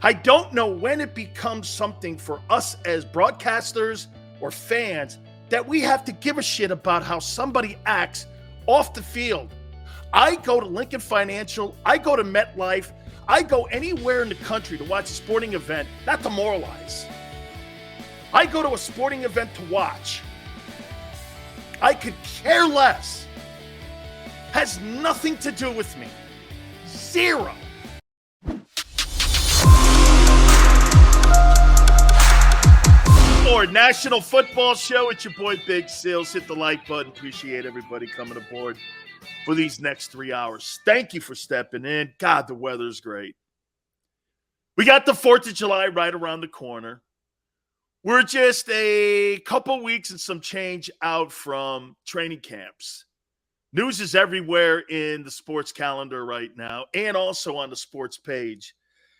I don't know when it becomes something for us as broadcasters or fans that we have to give a shit about how somebody acts off the field. I go to Lincoln Financial, I go to MetLife, I go anywhere in the country to watch a sporting event, not to moralize. I go to a sporting event to watch. I could care less. Has nothing to do with me. Zero. Or National Football Show. It's your boy Big Silz. Hit the like button. Appreciate everybody coming aboard for these next 3 hours. Thank you for stepping in. God, the weather's great. We got the 4th of July right around the corner. We're just a couple weeks and some change out from training camps. News is everywhere in the sports calendar right now and also on the sports page.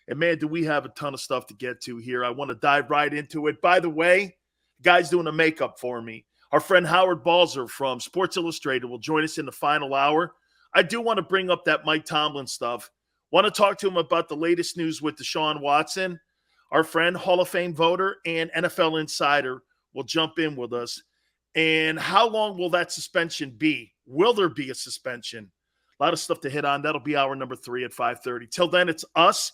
And, man, do we have a ton of stuff to get to here. I want to dive right into it. By the way, the guy's doing a makeup for me. Our friend Howard Balzer from Sports Illustrated will join us in the final hour. I do want to bring up that Mike Tomlin stuff. Want to talk to him about the latest news with Deshaun Watson. Our friend, Hall of Fame voter and NFL insider will jump in with us. And how long will that suspension be? Will there be a suspension? A lot of stuff to hit on. That'll be hour number 3 at 5:30. Till then, it's us.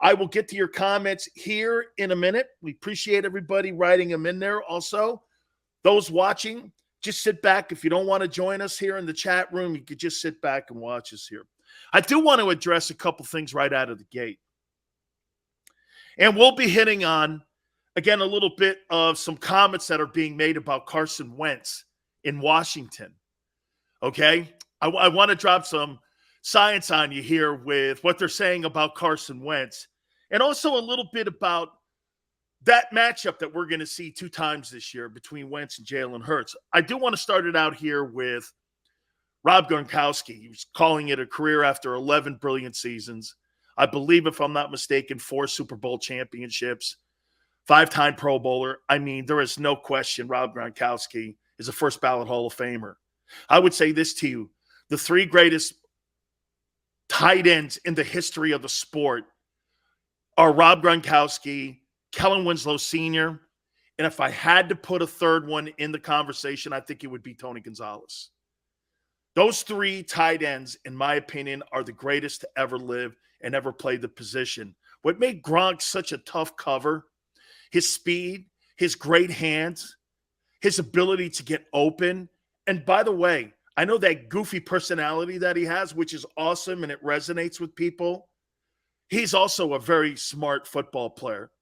I will get to your comments here in a minute. We appreciate everybody writing them in there. Also, those watching, just sit back. If you don't want to join us here in the chat room, you could just sit back and watch us here. I do want to address a couple things right out of the gate. And we'll be hitting on, again, a little bit of some comments that are being made about Carson Wentz in Washington. Okay? I want to drop some science on you here with what they're saying about Carson Wentz, and also a little bit about that matchup that we're going to see 2 times this year between Wentz and Jalen Hurts. I do want to start it out here with Rob Gronkowski. He was calling it a career after 11 brilliant seasons. I believe, if I'm not mistaken, 4 Super Bowl championships, 5-time Pro Bowler. I mean, there is no question Rob Gronkowski is a first ballot Hall of Famer. I would say this to you. The 3 greatest tight ends in the history of the sport are Rob Gronkowski, Kellen Winslow Sr., and if I had to put a third one in the conversation, I think it would be Tony Gonzalez. Those 3 tight ends, in my opinion, are the greatest to ever live and ever play the position. What made Gronk such a tough cover, his speed, his great hands, his ability to get open, and by the way, I know that goofy personality that he has, which is awesome and it resonates with people. He's also a very smart football player.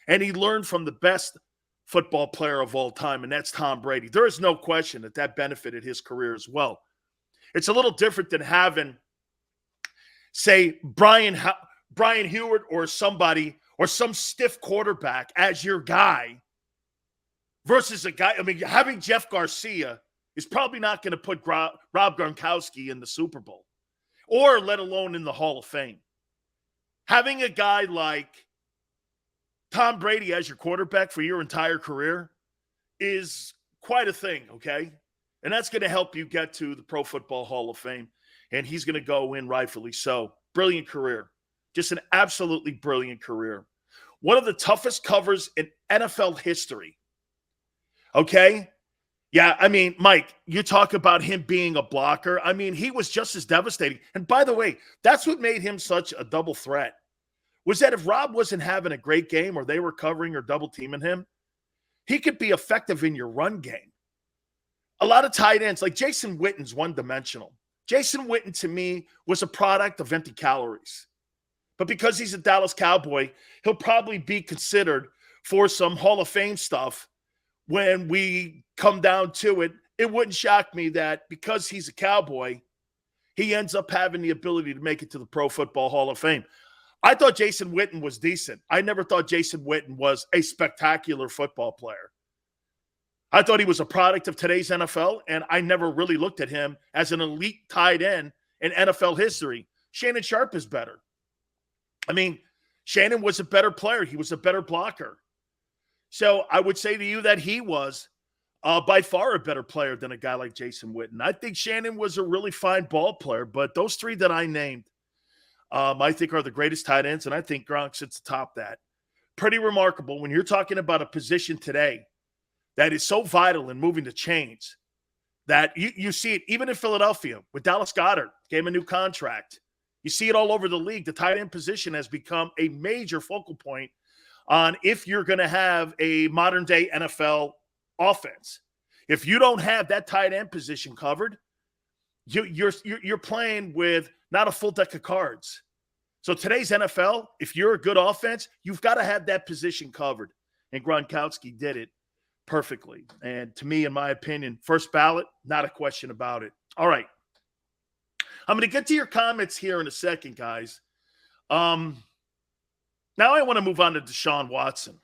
And he learned from the best football player of all time, and that's Tom Brady. There is no question that that benefited his career as well. It's a little different than having, say, Brian Heward or somebody or some stiff quarterback as your guy versus a guy. I mean, having Jeff Garcia is probably not going to put Rob Gronkowski in the Super Bowl or let alone in the Hall of Fame. Having a guy like Tom Brady as your quarterback for your entire career is quite a thing, okay? And that's going to help you get to the Pro Football Hall of Fame, and he's going to go in rightfully so. Brilliant career. Just an absolutely brilliant career. One of the toughest covers in NFL history, okay? Yeah, I mean, Mike, you talk about him being a blocker. I mean, he was just as devastating. And by the way, that's what made him such a double threat, was that if Rob wasn't having a great game or they were covering or double teaming him, he could be effective in your run game. A lot of tight ends, like Jason Witten's one-dimensional. Jason Witten, to me, was a product of empty calories. But because he's a Dallas Cowboy, he'll probably be considered for some Hall of Fame stuff when we come down to it. It wouldn't shock me that because he's a Cowboy, he ends up having the ability to make it to the Pro Football Hall of Fame. I thought Jason Witten was decent. I never thought Jason Witten was a spectacular football player. I thought he was a product of today's NFL, and I never really looked at him as an elite tight end in NFL history. Shannon Sharp is better. I mean, Shannon was a better player. He was a better blocker. So I would say to you that he was by far a better player than a guy like Jason Witten. I think Shannon was a really fine ball player, but those 3 that I named, I think are the greatest tight ends, and I think Gronk sits atop that. Pretty remarkable when you're talking about a position today that is so vital in moving the chains that you see it even in Philadelphia with Dallas Goedert, gave him a new contract. You see it all over the league. The tight end position has become a major focal point on if you're going to have a modern-day NFL offense. If you don't have that tight end position covered, you're playing with not a full deck of cards. So today's NFL, if you're a good offense, you've got to have that position covered. And Gronkowski did it perfectly. And to me, in my opinion, first ballot, not a question about it. All right. I'm going to get to your comments here in a second, guys. Now I want to move on to Deshaun Watson.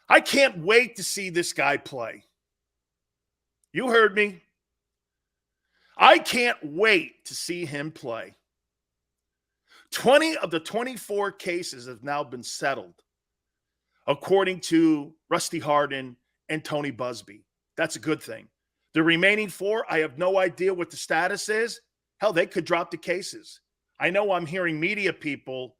I can't wait to see this guy play. You heard me. I can't wait to see him play. 20 of the 24 cases have now been settled, according to Rusty Hardin and Tony Busby. That's a good thing. The remaining 4, I have no idea what the status is. Hell, they could drop the cases. I know I'm hearing media people,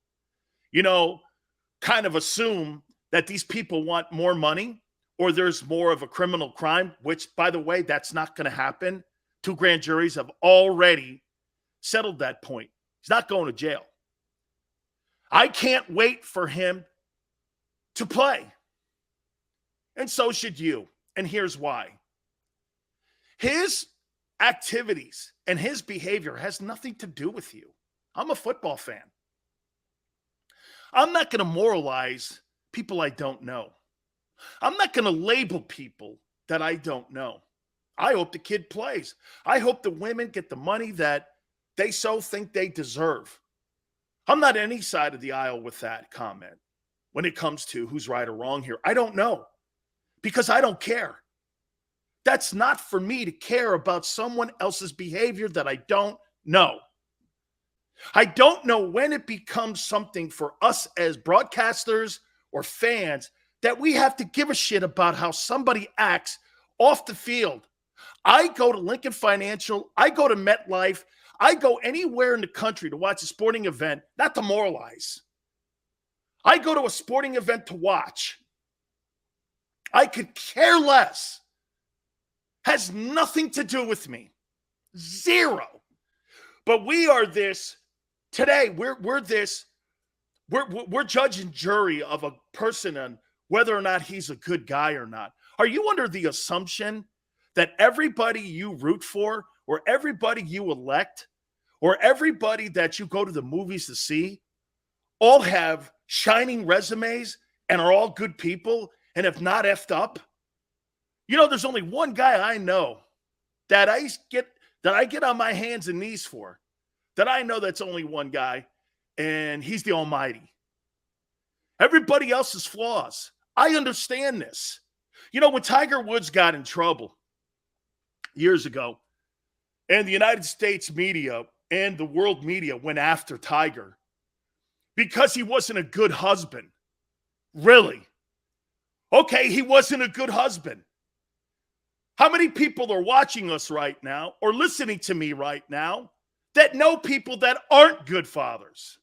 kind of assume that these people want more money or there's more of a criminal crime, which, by the way, that's not going to happen. 2 grand juries have already settled that point. He's not going to jail. I can't wait for him to play. And so should you. And here's why. His activities and his behavior has nothing to do with you. I'm a football fan. I'm not going to moralize people I don't know. I'm not going to label people that I don't know. I hope the kid plays. I hope the women get the money that they so think they deserve. I'm not any side of the aisle with that comment when it comes to who's right or wrong here. I don't know because I don't care. That's not for me to care about someone else's behavior that I don't know. I don't know when it becomes something for us as broadcasters or fans that we have to give a shit about how somebody acts off the field. I go to Lincoln Financial. I go to MetLife. I go anywhere in the country to watch a sporting event, not to moralize. I go to a sporting event to watch. I could care less. Has nothing to do with me. Zero. But we are this today. We're judge and jury of a person on whether or not he's a good guy or not. Are you under the assumption that everybody you root for or everybody you elect or everybody that you go to the movies to see all have shining resumes and are all good people and have not effed up? There's only one guy I know that I get on my hands and knees for, that I know that's only one guy, and he's the Almighty. Everybody else is flaws. I understand this. When Tiger Woods got in trouble years ago, and the United States media and the world media went after Tiger because he wasn't a good husband. Really? Okay, he wasn't a good husband. How many people are watching us right now or listening to me right now that know people that aren't good fathers?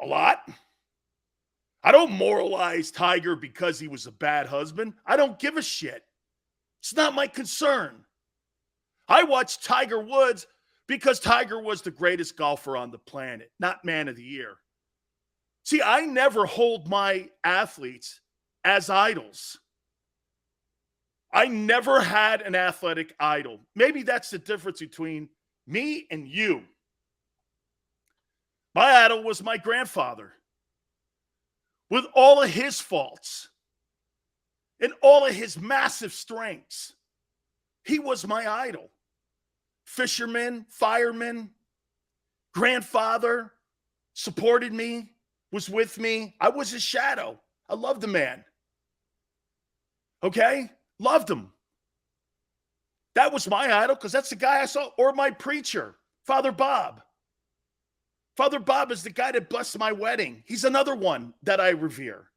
A lot. I don't moralize Tiger because he was a bad husband. I don't give a shit. It's not my concern. I watch Tiger Woods because Tiger was the greatest golfer on the planet, not man of the year. See, I never hold my athletes as idols. I never had an athletic idol. Maybe that's the difference between me and you. My idol was my grandfather. With all of his faults and all of his massive strengths, he was my idol. Fisherman, fireman, grandfather, supported me, was with me. I was his shadow. I loved the man. Okay? Loved him. That was my idol because that's the guy I saw. Or my preacher, Father Bob. Father Bob is the guy that blessed my wedding. He's another one that I revere.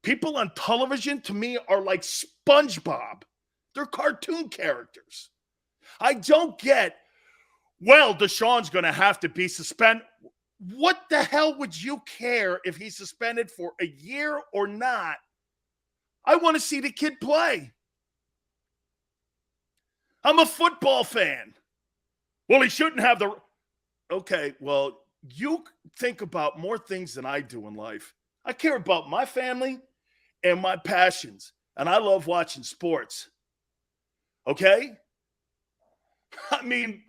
People on television, to me, are like SpongeBob. They're cartoon characters. I don't get Well, Deshaun's going to have to be suspended. What the hell would you care if he's suspended for a year or not? I want to see the kid play. I'm a football fan. Well, he shouldn't have the... Okay, well, you think about more things than I do in life. I care about my family and my passions, and I love watching sports. Okay? I mean,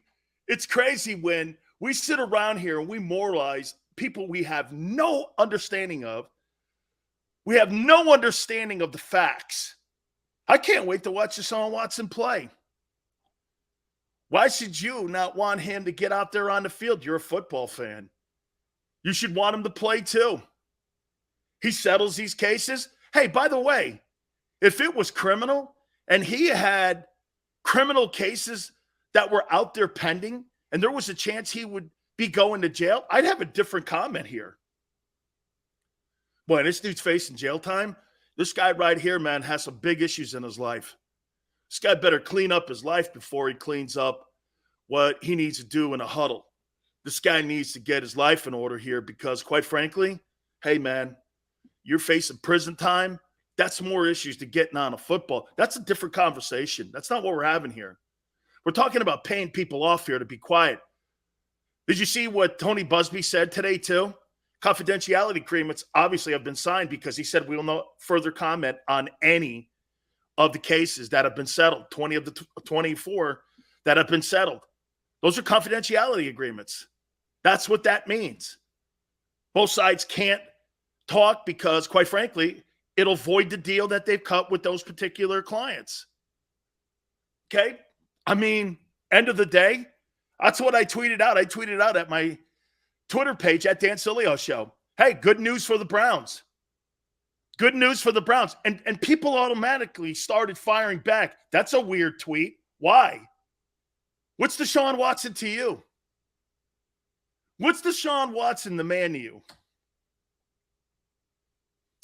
it's crazy when we sit around here and we moralize people we have no understanding of. We have no understanding of the facts. I can't wait to watch Deshaun Watson play. Why should you not want him to get out there on the field? You're a football fan. You should want him to play too. He settles these cases. Hey, by the way, if it was criminal and he had criminal cases that were out there pending and there was a chance he would be going to jail, I'd have a different comment here. Boy, this dude's facing jail time. This guy right here, man, has some big issues in his life. This guy better clean up his life before he cleans up what he needs to do in a huddle. This guy needs to get his life in order here because, quite frankly, hey, man, you're facing prison time. That's more issues to getting on a football. That's a different conversation. That's not what we're having here. We're talking about paying people off here to be quiet. Did you see what Tony Busby said today, too? Confidentiality agreements obviously have been signed because he said we will not further comment on any of the cases that have been settled, 20 of the 24 that have been settled. Those are confidentiality agreements. That's what that means. Both sides can't talk because, quite frankly, it'll void the deal that they've cut with those particular clients. Okay? I mean, end of the day, that's what I tweeted out. I tweeted out at my Twitter page at Dan Sileo Show. Hey, good news for the Browns. Good news for the Browns. And people automatically started firing back. That's a weird tweet. Why? What's Deshaun Watson to you? What's Deshaun Watson the man to you?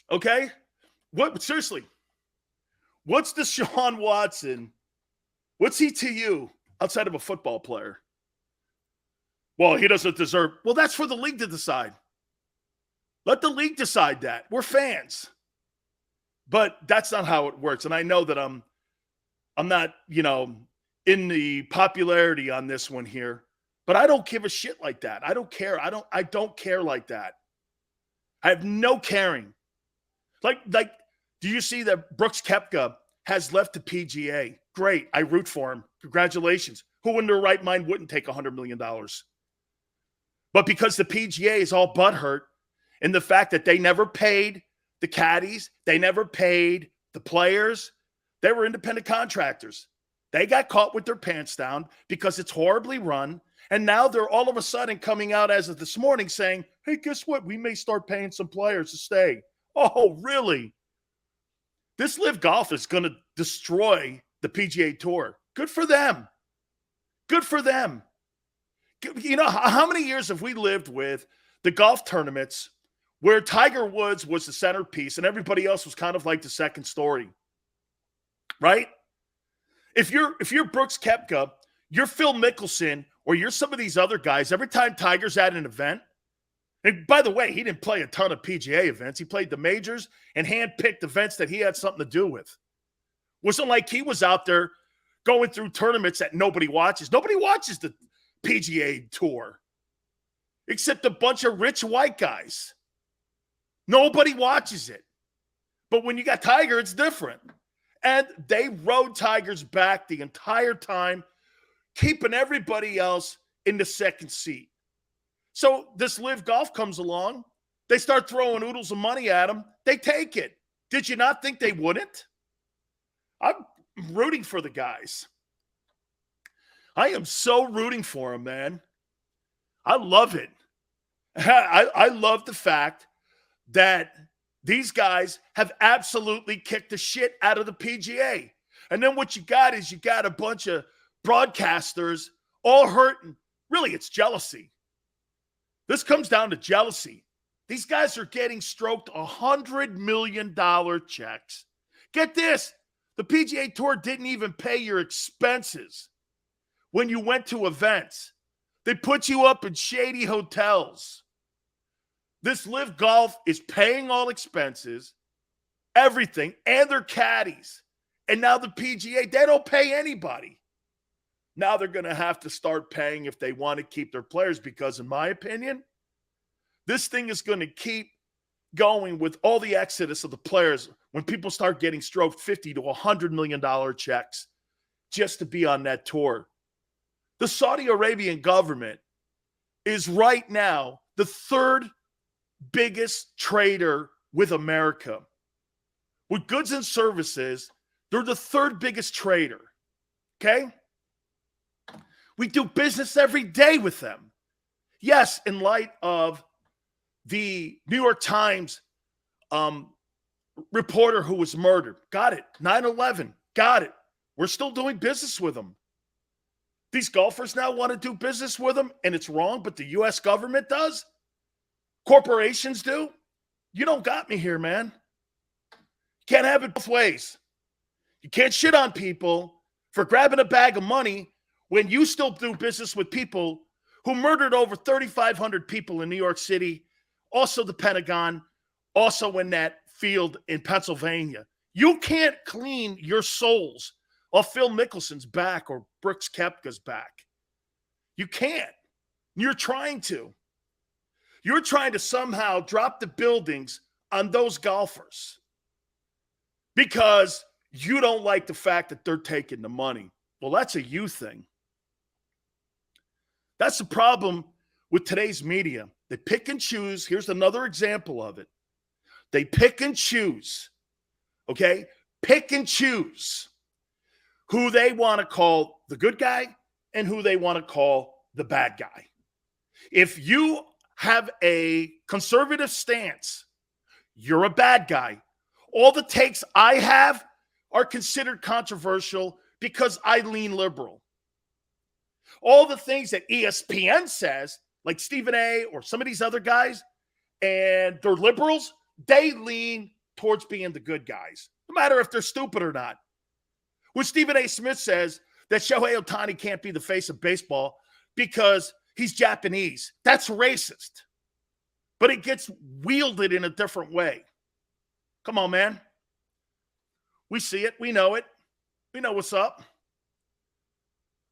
Okay? Seriously. What's Deshaun Watson? What's he to you outside of a football player? Well, he doesn't deserve. Well, that's for the league to decide. Let the league decide that. We're fans. But that's not how it works. And I know that I'm not, in the popularity on this one here. But I don't give a shit like that. I don't care. I don't care like that. I have no caring. Like, do you see that Brooks Koepka has left the PGA? Great. I root for him. Congratulations. Who in their right mind wouldn't take $100 million? But because the PGA is all butthurt in the fact that they never paid the caddies, they never paid the players, they were independent contractors. They got caught with their pants down because it's horribly run. And now they're all of a sudden coming out as of this morning saying, hey, guess what? We may start paying some players to stay. Oh, really? This Live Golf is going to destroy the PGA Tour. Good for them. Good for them. You know, how many years have we lived with the golf tournaments where Tiger Woods was the centerpiece and everybody else was kind of like the second story? Right? If you're Brooks Koepka, you're Phil Mickelson, or you're some of these other guys, every time Tiger's at an event, and by the way, he didn't play a ton of PGA events. He played the majors and handpicked events that he had something to do with. Wasn't like he was out there going through tournaments that nobody watches. Nobody watches the PGA Tour except a bunch of rich white guys. Nobody watches it. But when you got Tiger, it's different. And they rode Tiger's back the entire time, keeping everybody else in the second seat. So this Live Golf comes along. They start throwing oodles of money at them. They take it. Did you not think they wouldn't? I'm rooting for the guys. I am so rooting for them, man. I love it. I love the fact that these guys have absolutely kicked the shit out of the PGA. And then what you got is you got a bunch of broadcasters all hurting. Really, it's jealousy. This comes down to jealousy. These guys are getting stroked $100 million checks. Get this. The PGA Tour didn't even pay your expenses when you went to events. They put you up in shady hotels. This Live Golf is paying all expenses, everything, and their caddies. And now the PGA, they don't pay anybody. Now they're going to have to start paying if they want to keep their players because, in my opinion, this thing is going to keep going with all the exodus of the players when people start getting stroked $50 to $100 million checks just to be on that tour. The Saudi Arabian government is right now the third biggest trader with America. With goods and services, they're the third biggest trader. Okay? We do business every day with them. Yes, in light of the New York Times reporter who was murdered. Got it. 9/11. Got it. We're still doing business with them. These golfers now want to do business with them, and it's wrong, but the U.S. government does. Corporations do. You don't got me here, man. Can't have it both ways. You can't shit on people for grabbing a bag of money when you still do business with people who murdered over 3,500 people in New York City, also the Pentagon, also in that field in Pennsylvania. You can't clean your souls off Phil Mickelson's back or Brooks Koepka's back. You can't. You're trying to. You're trying to somehow drop the buildings on those golfers because you don't like the fact that they're taking the money. Well, that's a you thing. That's the problem with today's media. They pick and choose. Here's another example of it. They pick and choose, okay? Pick and choose who they want to call the good guy and who they want to call the bad guy. If you have a conservative stance, you're a bad guy. All the takes I have are considered controversial because I lean liberal. All the things that ESPN says, like Stephen A. or some of these other guys, and they're liberals, they lean towards being the good guys, no matter if they're stupid or not. When Stephen A. Smith says that Shohei Ohtani can't be the face of baseball because he's Japanese, that's racist. But it gets wielded in a different way. Come on, man. We see it. We know it. We know what's up.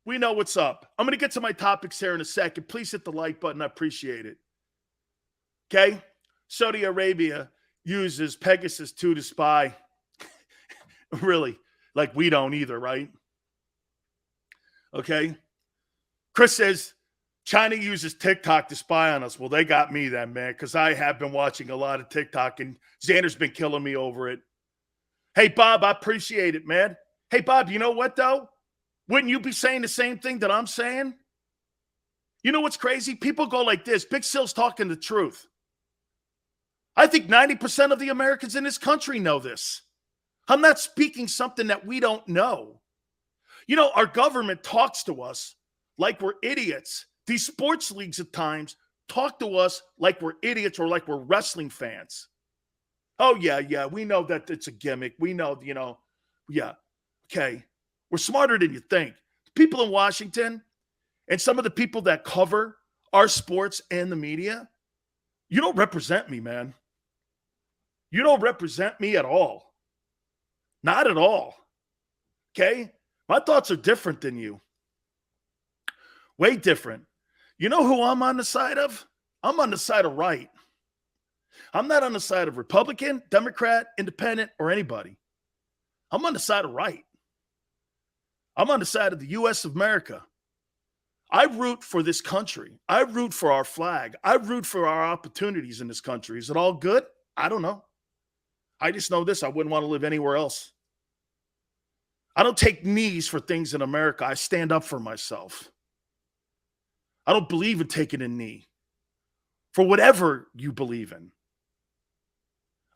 We know what's up. I'm going to get to my topics here in a second. Please hit the like button. I appreciate it. Okay? Saudi Arabia uses Pegasus 2 to spy. Really? Like we don't either, right? Okay? Chris says China uses TikTok to spy on us. Well, they got me then, man, because I have been watching a lot of TikTok, and Xander's been killing me over it. Hey, Bob, I appreciate it, man. Hey, Bob, you know what, though? Wouldn't you be saying the same thing that I'm saying? You know what's crazy? People go like this. Big Sil's talking the truth. I think 90% of the Americans in this country know this. I'm not speaking something that we don't know. You know, our government talks to us like we're idiots. These sports leagues at times talk to us like we're idiots or like we're wrestling fans. Oh, yeah, we know that it's a gimmick. We know, yeah, okay. We're smarter than you think. People in Washington and some of the people that cover our sports and the media, you don't represent me, man. You don't represent me at all. Not at all. Okay? My thoughts are different than you. Way different. You know who I'm on the side of? I'm on the side of right. I'm not on the side of Republican, Democrat, Independent, or anybody. I'm on the side of right. I'm on the side of the U.S. of America. I root for this country. I root for our flag. I root for our opportunities in this country. Is it all good? I don't know. I just know this. I wouldn't want to live anywhere else. I don't take knees for things in America. I stand up for myself. I don't believe in taking a knee for whatever you believe in.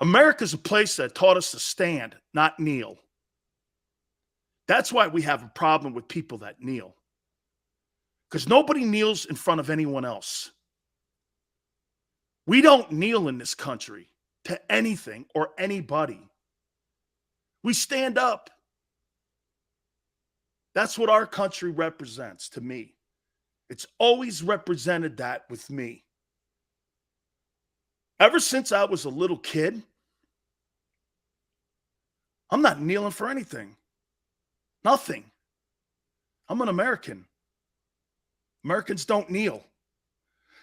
America's a place that taught us to stand, not kneel. That's why we have a problem with people that kneel. Because nobody kneels in front of anyone else. We don't kneel in this country to anything or anybody. We stand up. That's what our country represents to me. It's always represented that with me. Ever since I was a little kid, I'm not kneeling for anything. Nothing. I'm an American. Americans don't kneel.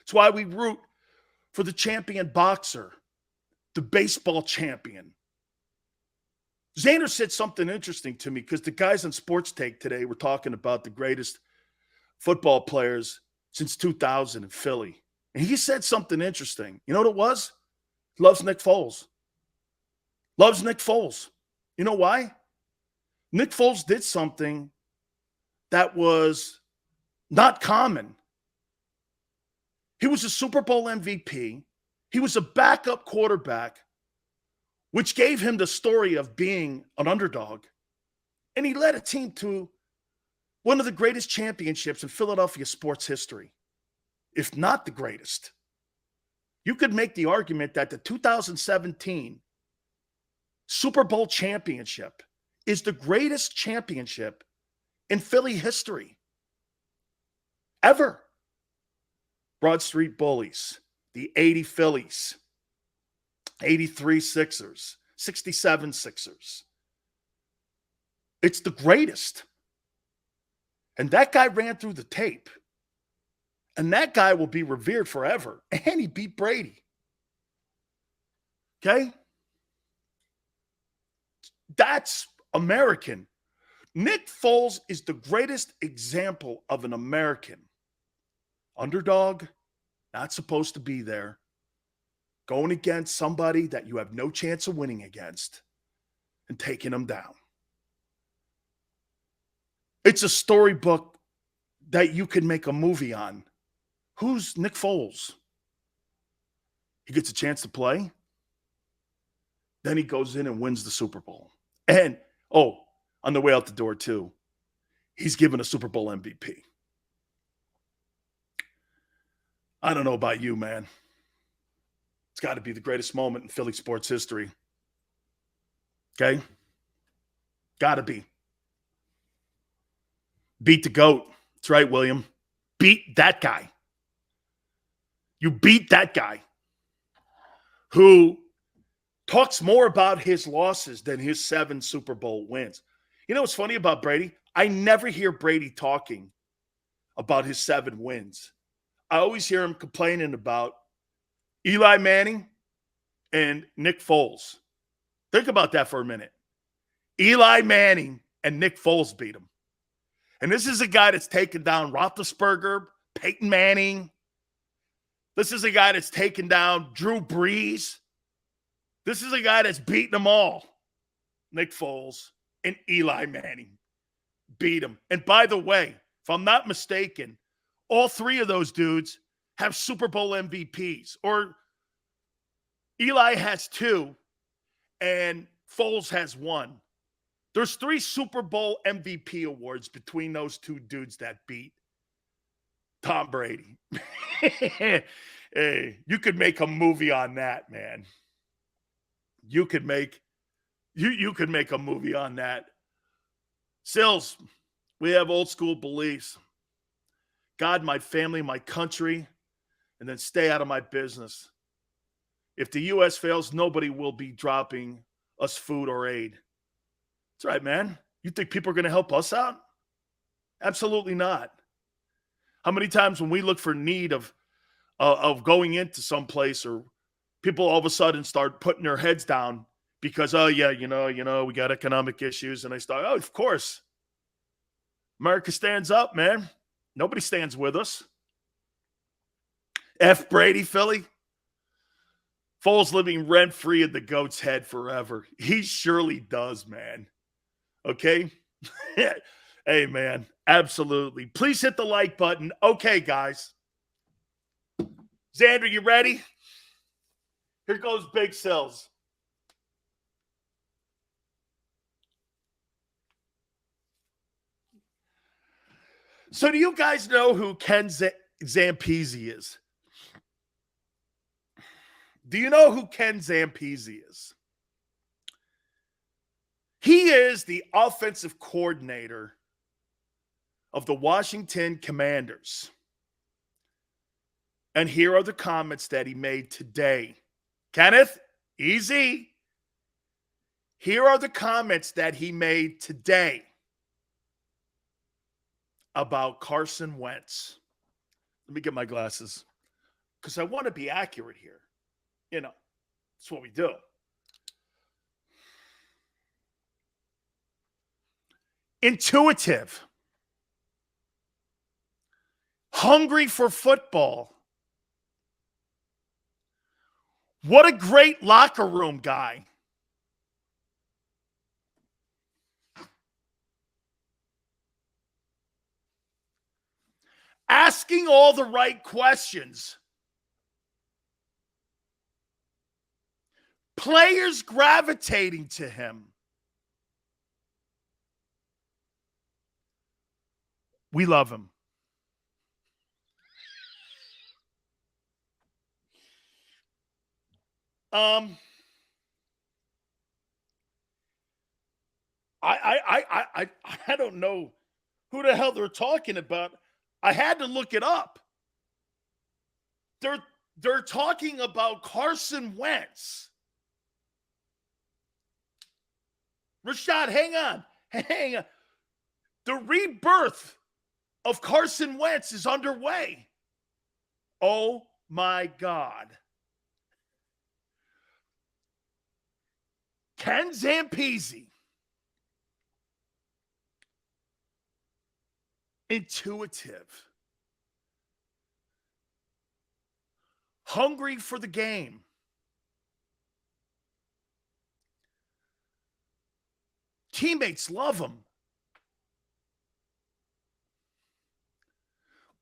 It's why we root for the champion boxer, the baseball champion. Xander said something interesting to me because the guys on Sports Take today were talking about the greatest football players since 2000 in Philly. And he said something interesting. You know what it was? He loves Nick Foles. Loves Nick Foles. You know why? Nick Foles did something that was not common. He was a Super Bowl MVP. He was a backup quarterback, which gave him the story of being an underdog. And he led a team to one of the greatest championships in Philadelphia sports history, if not the greatest. You could make the argument that the 2017 Super Bowl championship is the greatest championship in Philly history ever. Broad Street Bullies, the 80 Phillies, 83 Sixers, 67 Sixers. It's the greatest. And that guy ran through the tape. And that guy will be revered forever. And he beat Brady. Okay? That's American. Nick Foles is the greatest example of an American. Underdog, not supposed to be there. Going against somebody that you have no chance of winning against and taking them down. It's a storybook that you could make a movie on. Who's Nick Foles? He gets a chance to play. Then he goes in and wins the Super Bowl. And, on the way out the door too, he's given a Super Bowl MVP. I don't know about you, man. It's got to be the greatest moment in Philly sports history. Okay? Got to be. Beat the GOAT. That's right, William. Beat that guy. You beat that guy who talks more about his losses than his 7 Super Bowl wins. You know what's funny about Brady? I never hear Brady talking about his 7 wins. I always hear him complaining about Eli Manning and Nick Foles. Think about that for a minute. Eli Manning and Nick Foles beat him. And this is a guy that's taken down Roethlisberger, Peyton Manning. This is a guy that's taken down Drew Brees. This is a guy that's beaten them all. Nick Foles and Eli Manning beat him. And by the way, if I'm not mistaken, all 3 of those dudes have Super Bowl MVPs. Or Eli has 2 and Foles has 1. There's 3 Super Bowl MVP awards between those 2 dudes that beat Tom Brady. Hey, you could make a movie on that, man. You could make a movie on that. Silz, we have old school beliefs. God, my family, my country, and then stay out of my business. If the U.S. fails, nobody will be dropping us food or aid. That's right, man. You think people are going to help us out? Absolutely not. How many times when we look for need of going into some place, or people all of a sudden start putting their heads down because, we got economic issues, and they start, of course. America stands up, man. Nobody stands with us. F. Brady, Philly. Foles living rent-free in the GOAT's head forever. He surely does, man. Okay? Hey, man. Absolutely. Please hit the like button. Okay, guys. Xander, you ready? Here goes Big Silz. So do you guys know who Ken Zampese is? Do you know who Ken Zampese is? He is the offensive coordinator of the Washington Commanders. And here are the comments that he made today. Kenneth, easy. Here are the comments that he made today about Carson Wentz. Let me get my glasses because I want to be accurate here. You know, that's what we do. Intuitive. Hungry for football. What a great locker room guy. Asking all the right questions. Players gravitating to him. We love him. I don't know who the hell they're talking about. I had to look it up. They're talking about Carson Wentz. Rashad, hang on. The rebirth of Carson Wentz is underway. Oh my God. Ken Zampese. Intuitive. Hungry for the game. Teammates love him.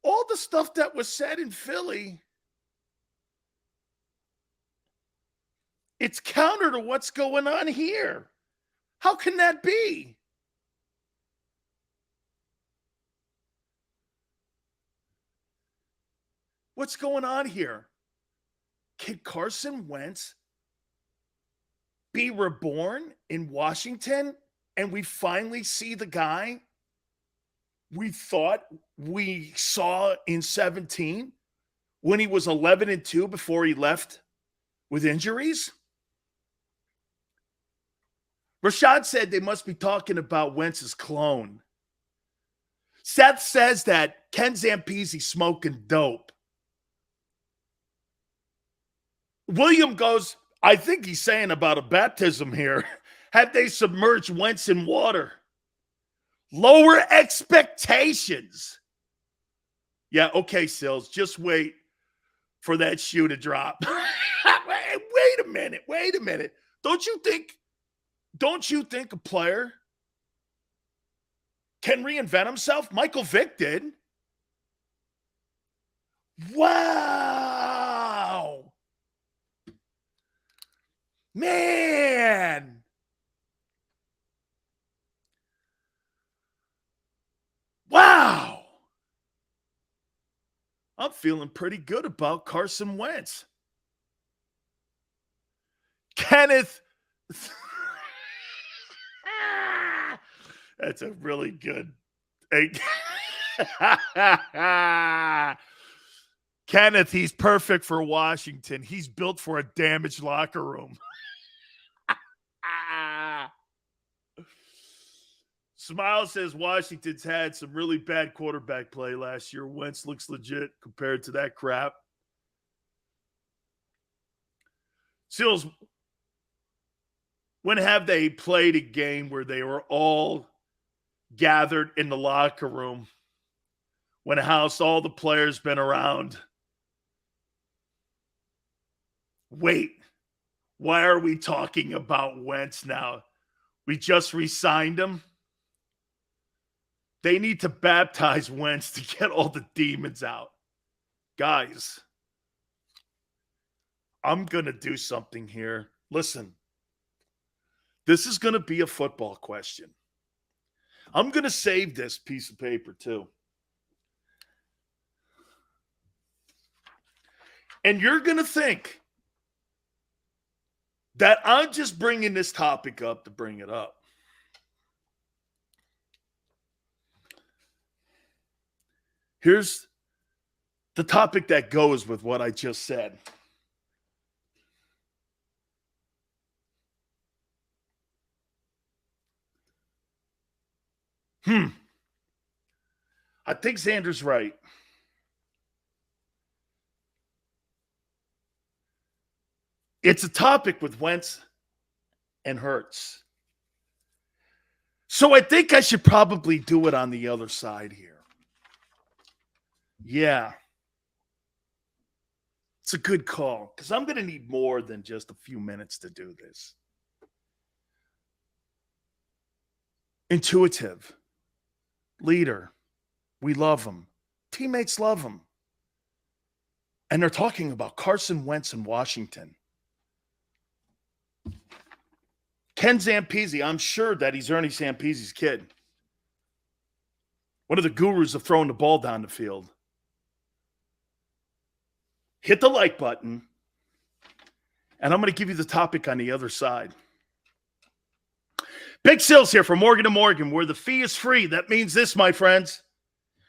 All the stuff that was said in Philly, it's counter to what's going on here. How can that be? What's going on here? Can Carson Wentz be reborn in Washington and we finally see the guy we thought we saw in 17 when he was 11-2 before he left with injuries? Rashad said they must be talking about Wentz's clone. Seth says that Ken Zampese smoking dope. William goes, I think he's saying about a baptism here. Have they submerged Wentz in water? Lower expectations. Yeah, okay, Silz. Just wait for that shoe to drop. Wait a minute. Don't you think a player can reinvent himself? Michael Vick did. Wow. Man. Wow. I'm feeling pretty good about Carson Wentz. Kenneth. That's a really good. Kenneth, he's perfect for Washington. He's built for a damaged locker room. Smile says Washington's had some really bad quarterback play last year. Wentz looks legit compared to that crap. Sills, when have they played a game where they were all gathered in the locker room? When all the players been around? Wait, why are we talking about Wentz now? We just re-signed him. They need to baptize Wentz to get all the demons out. Guys, I'm going to do something here. Listen, this is going to be a football question. I'm going to save this piece of paper too. And you're going to think that I'm just bringing this topic up to bring it up. Here's the topic that goes with what I just said. I think Xander's right. It's a topic with Wentz and Hurts. So I think I should probably do it on the other side here. Yeah. It's a good call because I'm going to need more than just a few minutes to do this. Intuitive. Leader. We love him. Teammates love him. And they're talking about Carson Wentz in Washington. Ken Zampese, I'm sure that he's Ernie Zampese's kid. One of the gurus of throwing the ball down the field. Hit the like button, and I'm going to give you the topic on the other side. Big Silz here for Morgan & Morgan, where the fee is free. That means this, my friends.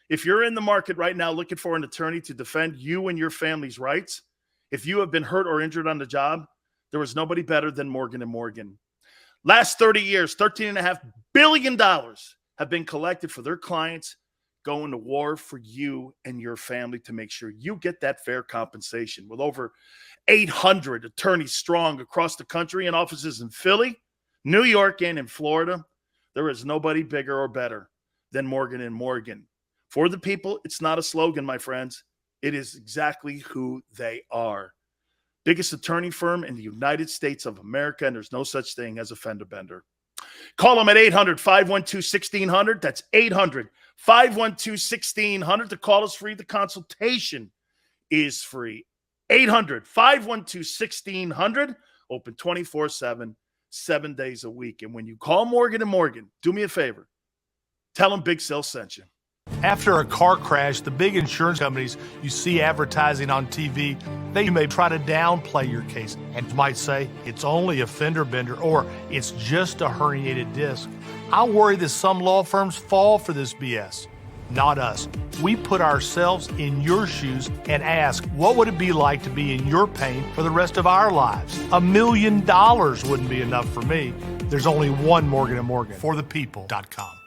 If you're in the market right now looking for an attorney to defend you and your family's rights, if you have been hurt or injured on the job, there is nobody better than Morgan & Morgan. Last 30 years, $13.5 billion have been collected for their clients going to war for you and your family to make sure you get that fair compensation. With over 800 attorneys strong across the country and offices in Philly, New York, and in Florida, there is nobody bigger or better than Morgan & Morgan. For the people, it's not a slogan, my friends. It is exactly who they are. Biggest attorney firm in the United States of America, and there's no such thing as a fender bender. Call them at 800-512-1600. That's 800-512-1600. The call is free. The consultation is free. 800-512-1600. Open 24/7, 7 days a week. And when you call Morgan & Morgan, do me a favor. Tell them Big Silz sent you. After a car crash, the big insurance companies you see advertising on TV, they may try to downplay your case and might say it's only a fender bender or it's just a herniated disc. I worry that some law firms fall for this BS. Not us. We put ourselves in your shoes and ask, what would it be like to be in your pain for the rest of our lives? $1 million wouldn't be enough for me. There's only one Morgan & Morgan. ForThePeople.com.